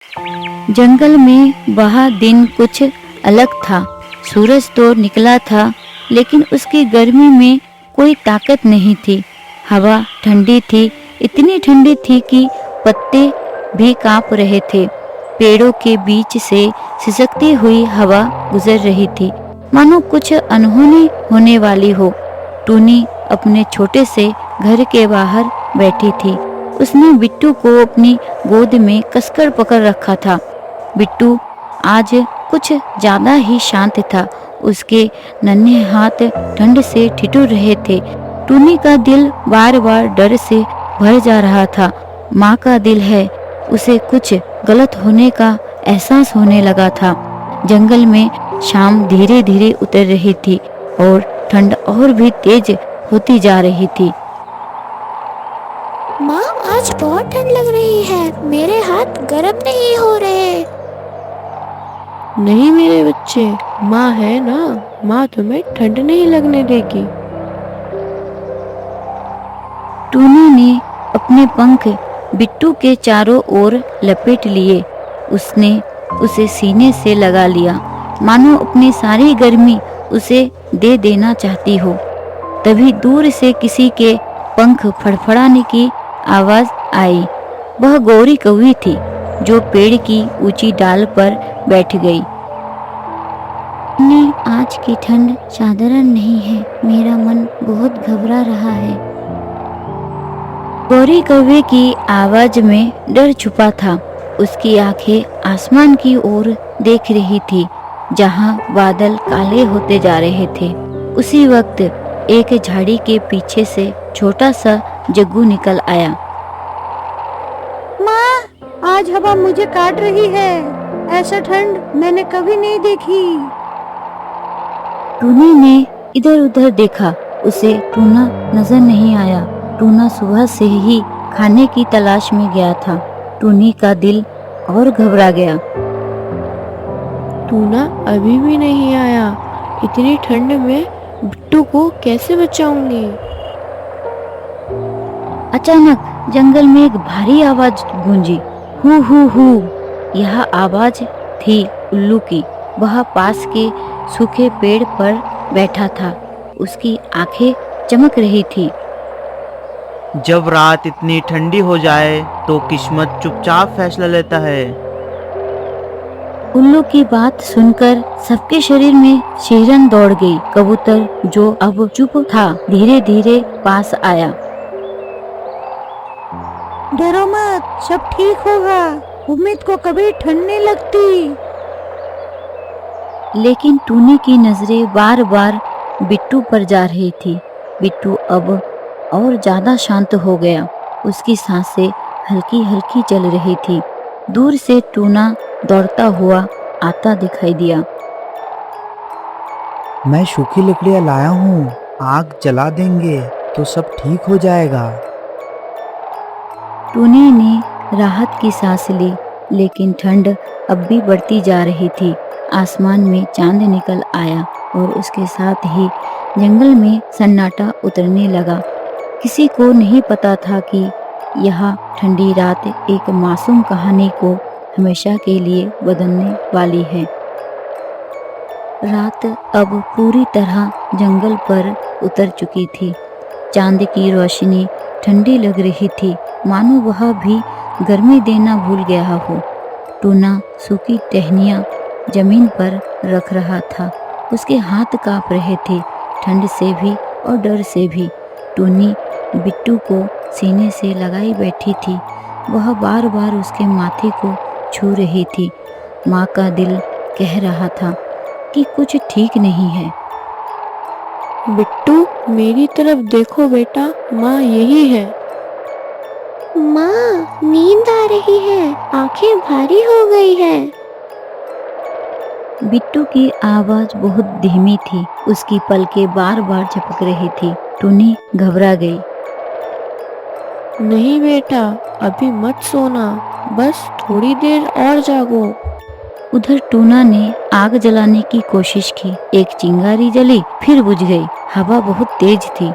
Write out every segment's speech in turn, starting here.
जंगल में वह दिन कुछ अलग था। सूरज तो निकला था, लेकिन उसकी गर्मी में कोई ताकत नहीं थी। हवा ठंडी थी, इतनी ठंडी थी कि पत्ते भी कांप रहे थे। पेड़ों के बीच से सिसकती हुई हवा गुजर रही थी, मानो कुछ अनहोनी होने वाली हो। टूनी अपने छोटे से घर के बाहर बैठी थी। उसने बिट्टू को अपनी गोद में कसकर पकड़ रखा था। बिट्टू आज कुछ ज्यादा ही शांत था। उसके नन्हे हाथ ठंड से ठिठुर रहे थे। टूनी का दिल बार बार डर से भर जा रहा था। माँ का दिल है, उसे कुछ गलत होने का एहसास होने लगा था। जंगल में शाम धीरे धीरे उतर रही थी और ठंड और भी तेज होती जा रही थी। माँ, आज बहुत ठंड लग रही है। मेरे हाथ गर्म नहीं हो रहे। नहीं मेरे बच्चे, माँ है ना, माँ तुम्हें ठंड नहीं लगने देगी। टूनी ने अपने पंख बिट्टू के चारों ओर लपेट लिए। उसने उसे सीने से लगा लिया, मानो अपनी सारी गर्मी उसे दे देना चाहती हो। तभी दूर से किसी के पंख फड़फड़ाने की आवाज आई। वह गौरी कौवी थी, जो पेड़ की ऊंची डाल पर बैठ गई। आज की ठंड साधारण नहीं है, मेरा मन बहुत घबरा रहा है। गौरी कौवे की आवाज में डर छुपा था। उसकी आंखें आसमान की ओर देख रही थी, जहां बादल काले होते जा रहे थे। उसी वक्त एक झाड़ी के पीछे से छोटा सा जग्गू निकल आया। माँ, आज हवा मुझे काट रही है। ऐसा ठंड मैंने कभी नहीं देखी। टूनी ने इधर उधर देखा, उसे टूना नजर नहीं आया। टूना सुबह से ही खाने की तलाश में गया था। टूनी का दिल और घबरा गया। टूना अभी भी नहीं आया। इतनी ठंड में बिट्टू को कैसे बचाऊंगी। अचानक जंगल में एक भारी आवाज गूंजी। Who who who. यह आवाज थी उल्लू की। वह पास के सूखे पेड़ पर बैठा था। उसकी आंखें चमक रही थी। जब रात इतनी ठंडी हो जाए तो किस्मत चुपचाप फैसला लेता है। उल्लू की बात सुनकर सबके शरीर में सिहरन दौड़ गई। कबूतर, जो अब चुप था, धीरे धीरे पास आया। डरो मत, सब ठीक होगा। उम्मीद को कभी ठंड नहीं लगती। लेकिन टूनी की नजरें बार बार बिट्टू पर जा रही थी। बिट्टू अब और ज्यादा शांत हो गया। उसकी सांसें हल्की हल्की चल रही थी। दूर से टूना दौड़ता हुआ आता दिखाई दिया। मैं सूखी लकड़ियाँ लाया हूँ, आग जला देंगे तो सब ठीक हो जाएगा। टूनी ने राहत की सांस ली, लेकिन ठंड अब भी बढ़ती जा रही थी। आसमान में चांद निकल आया और उसके साथ ही जंगल में सन्नाटा उतरने लगा। किसी को नहीं पता था कि यह ठंडी रात एक मासूम कहानी को हमेशा के लिए बदलने वाली है। रात अब पूरी तरह जंगल पर उतर चुकी थी। चांद की रोशनी ठंडी लग रही थी, मानो वह भी गर्मी देना भूल गया हो। टूना सूखी टहनियाँ जमीन पर रख रहा था। उसके हाथ कांप रहे थे, ठंड से भी और डर से भी। टूनी बिट्टू को सीने से लगाई बैठी थी। वह बार बार उसके माथे को छू रही थी। माँ का दिल कह रहा था कि कुछ ठीक नहीं है। बिट्टू, मेरी तरफ देखो बेटा, माँ यही है। माँ, नींद आ रही है, आंखें भारी हो गई है। बिट्टू की आवाज बहुत धीमी थी। उसकी पलकें बार बार झपक रही थी। टूनी घबरा गई। नहीं बेटा, अभी मत सोना, बस थोड़ी देर और जागो। उधर टूना ने आग जलाने की कोशिश की। एक चिंगारी जली, फिर बुझ गई। हवा बहुत तेज थी।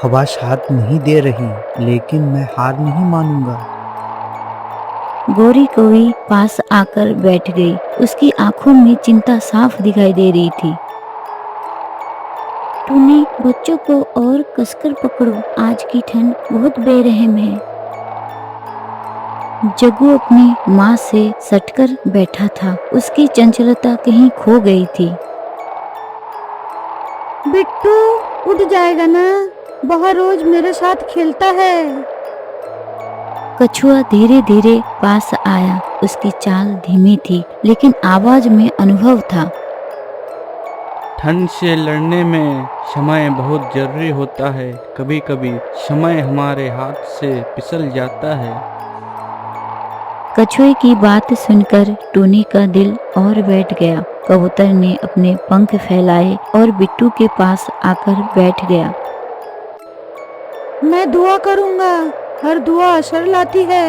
हवा साथ नहीं दे रही, लेकिन मैं हार नहीं मानूंगा। गोरी कौवी पास आकर बैठ गई। उसकी आंखों में चिंता साफ दिखाई दे रही थी। टूनी, बच्चों को और कसकर पकड़ो, आज की ठंड बहुत बेरहम है। जग्गू अपनी माँ से सटकर बैठा था। उसकी चंचलता कहीं खो गई थी। बिट्टू उठ जाएगा ना, वह रोज मेरे साथ खेलता है। कछुआ धीरे धीरे पास आया। उसकी चाल धीमी थी, लेकिन आवाज में अनुभव था। ठंड से लड़ने में समय बहुत जरूरी होता है। कभी कभी समय हमारे हाथ से फिसल जाता है। कछुए की बात सुनकर टूनी का दिल और बैठ गया। कबूतर ने अपने पंख फैलाए और बिट्टू के पास आकर बैठ गया। मैं दुआ करूंगा, हर दुआ असर लाती है।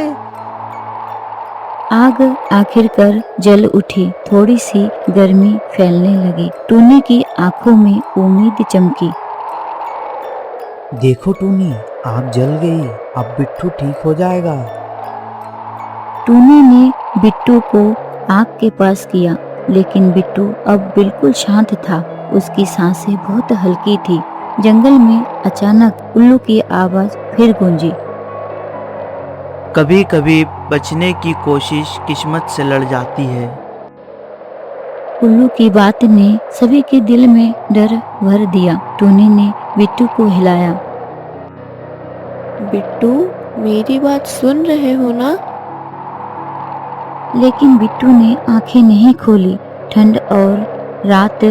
आग आखिरकार जल उठी। थोड़ी सी गर्मी फैलने लगी। टूनी की आंखों में उम्मीद चमकी। देखो टूनी, आग जल गई, अब बिट्टू ठीक हो जाएगा। टूनी ने बिट्टू को आग के पास किया, लेकिन बिट्टू अब बिल्कुल शांत था। उसकी सांसें बहुत हल्की थी। जंगल में अचानक उल्लू की आवाज फिर गूंजी। कभी कभी बचने की कोशिश किस्मत से लड़ जाती है। उल्लू की बात ने सभी के दिल में डर भर दिया। टूनी ने बिट्टू को हिलाया। बिट्टू, मेरी बात सुन रहे हो ना? लेकिन बिट्टू ने आंखें नहीं खोली। ठंड और रात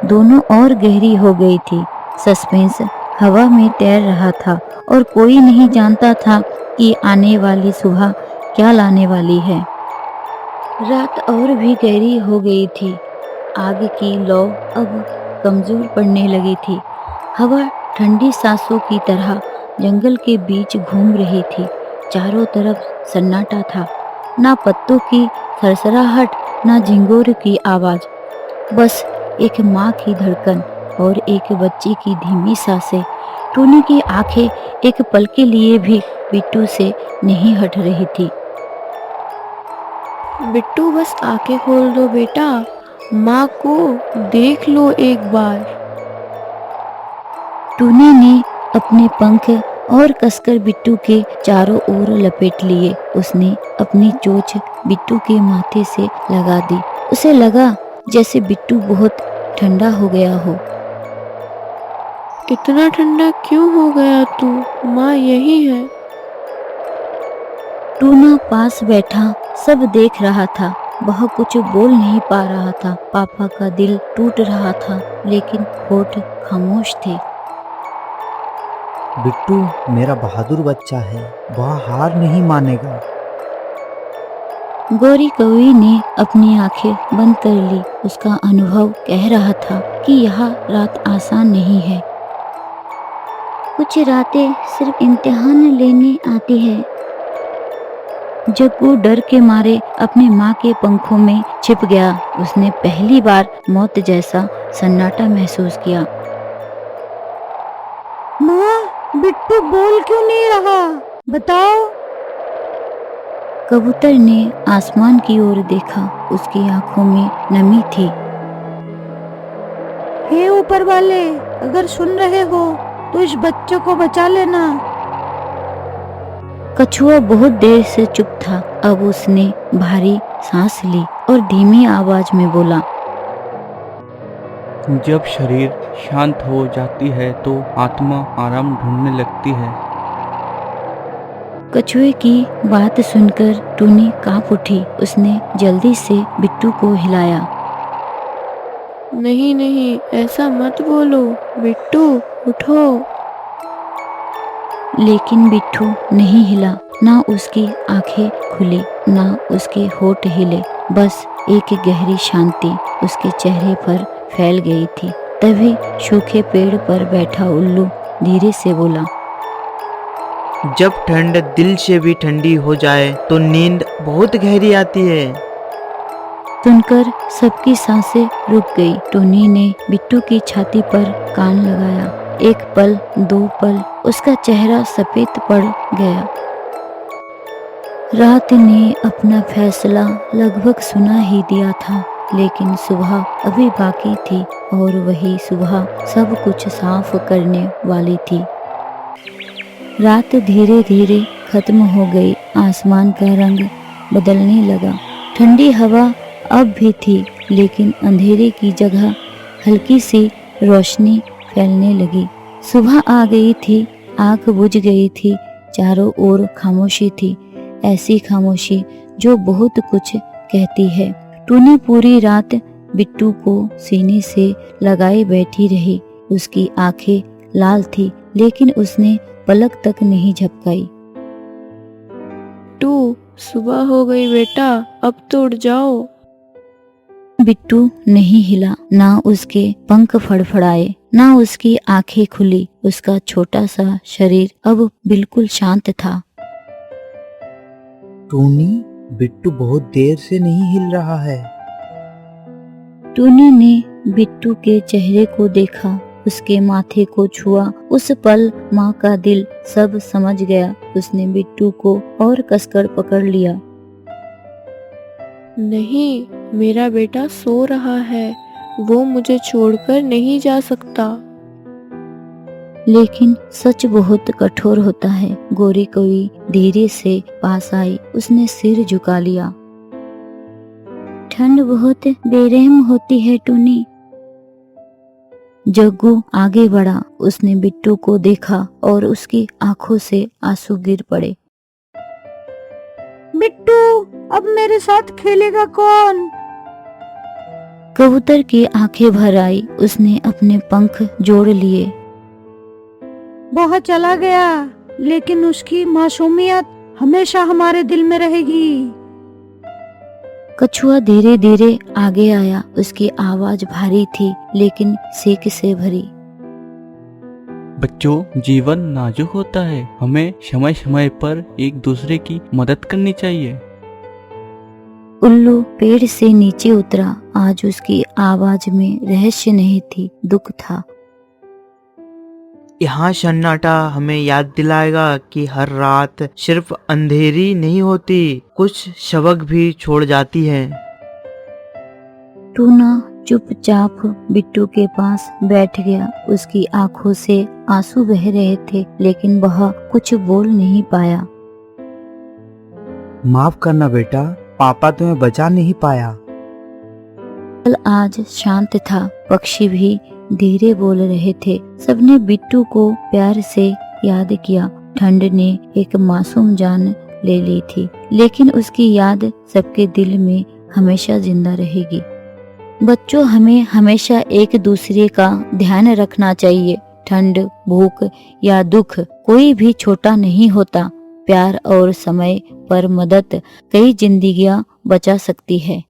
दोनों और गहरी हो गई थी। सस्पेंस हवा में तैर रहा था और कोई नहीं जानता था कि आने वाली सुबह क्या लाने वाली है। रात और भी गहरी हो गई थी। आग की लौ अब कमजोर पड़ने लगी थी। हवा ठंडी सांसों की तरह जंगल के बीच घूम रही थी। चारों तरफ सन्नाटा था। ना पत्तों की सरसराहट, ना झिंगोर की आवाज, बस एक माँ की धड़कन और एक बच्चे की धीमी सांसें। टूनी की आंखें एक पल के लिए भी बिट्टू से नहीं हट रही थी। बिट्टू, बस आंखें खोल दो बेटा, माँ को देख लो एक बार। टूनी ने अपने पंख और कसकर बिट्टू के चारों ओर लपेट लिए। उसने अपनी चोंच बिट्टू के माथे से लगा दी। उसे लगा जैसे बिट्टू बहुत ठंडा हो गया हो। इतना ठंडा क्यों हो गया तू? माँ यही है। टूना पास बैठा सब देख रहा था। वह कुछ बोल नहीं पा रहा था। पापा का दिल टूट रहा था, लेकिन होठ खामोश थे। बिट्टू मेरा बहादुर बच्चा है, वह हार नहीं मानेगा। गोरी कौवी ने अपनी आंखें बंद कर ली। उसका अनुभव कह रहा था कि यह रात आसान नहीं है। कुछ रातें सिर्फ इम्तिहान लेने आती है। जग्गू डर के मारे अपनी माँ के पंखों में छिप गया। उसने पहली बार मौत जैसा सन्नाटा महसूस किया। माँ, बिट्टू बोल क्यों नहीं रहा, बताओ। कबूतर ने आसमान की ओर देखा। उसकी आंखों में नमी थी। हे ऊपर वाले, अगर सुन रहे हो तो इस बच्चे को बचा लेना। कछुआ बहुत देर से चुप था। अब उसने भारी सांस ली और धीमी आवाज में बोला, जब शरीर शांत हो जाती है तो आत्मा आराम ढूंढने लगती है। कछुए की बात सुनकर टूनी कांप उठी। उसने जल्दी से बिट्टू को हिलाया। नहीं नहीं, ऐसा मत बोलो। बिट्टू उठो। लेकिन बिट्टू नहीं हिला। ना उसकी आंखें खुली, ना उसके होठ हिले। बस एक गहरी शांति उसके चेहरे पर फैल गई थी। तभी सूखे पेड़ पर बैठा उल्लू धीरे से बोला, जब ठंड दिल से भी ठंडी हो जाए तो नींद बहुत गहरी आती है। सुनकर सबकी सांसें रुक गई। टूनी ने बिट्टू की छाती पर कान लगाया। एक पल, दो पल, उसका चेहरा सफेद पड़ गया। रात ने अपना फैसला लगभग सुना ही दिया था, लेकिन सुबह अभी बाकी थी और वही सुबह सब कुछ साफ करने वाली थी। रात धीरे धीरे खत्म हो गई, आसमान का रंग बदलने लगा। ठंडी हवा अब भी थी, लेकिन अंधेरे की जगह हल्की सी रोशनी फैलने लगी। सुबह आ गई थी, आँख बुझ गई थी, चारों ओर खामोशी थी, ऐसी खामोशी जो बहुत कुछ कहती है। टूनी पूरी रात बिट्टू को सीने से लगाए बैठी रही। उसकी आंखें लाल थी, लेकिन उसने पलक तक नहीं झपकाई। बिट्टू, सुबह हो गई बेटा, अब तो उठ जाओ। बिट्टू नहीं हिला, ना उसके पंख फड़फड़ाए, ना उसकी आंखें खुली। उसका छोटा सा शरीर अब बिल्कुल शांत था। टूनी, बिट्टू बहुत देर से नहीं हिल रहा है। टूनी ने बिट्टू के चेहरे को देखा, उसके माथे को छुआ। उस पल माँ का दिल सब समझ गया। उसने बिट्टू को और कसकर पकड़ लिया। नहीं, मेरा बेटा सो रहा है, वो मुझे छोड़कर नहीं जा सकता। लेकिन सच बहुत कठोर होता है। गोरी कौवी धीरे से पास आई, उसने सिर झुका लिया। ठंड बहुत बेरहम होती है टूनी। जग्गू आगे बढ़ा, उसने बिट्टू को देखा और उसकी आंखों से आंसू गिर पड़े। बिट्टू, अब मेरे साथ खेलेगा कौन? कबूतर की आंखें भर आई, उसने अपने पंख जोड़ लिए। वह चला गया, लेकिन उसकी मासूमियत हमेशा हमारे दिल में रहेगी। कछुआ धीरे धीरे आगे आया, उसकी आवाज भारी थी, लेकिन सीख से भरी। बच्चों, जीवन नाजुक होता है, हमें समय समय पर एक दूसरे की मदद करनी चाहिए। उल्लू पेड़ से नीचे उतरा। आज उसकी आवाज में रहस्य नहीं थी, दुख था। यहाँ सन्नाटा हमें याद दिलाएगा कि हर रात सिर्फ अंधेरी नहीं होती, कुछ सबक भी छोड़ जाती है। टूना चुपचाप बिट्टू के पास बैठ गया। उसकी आंखों से आंसू बह रहे थे, लेकिन वह कुछ बोल नहीं पाया। माफ करना बेटा, पापा तुम्हें बचा नहीं पाया। कल आज शांत था, पक्षी भी धीरे बोल रहे थे। सबने बिट्टू को प्यार से याद किया। ठंड ने एक मासूम जान ले ली थी, लेकिन उसकी याद सबके दिल में हमेशा जिंदा रहेगी। बच्चों, हमें हमेशा एक दूसरे का ध्यान रखना चाहिए। ठंड, भूख या दुख कोई भी छोटा नहीं होता। प्यार और समय पर मदद कई जिंदगियां बचा सकती है।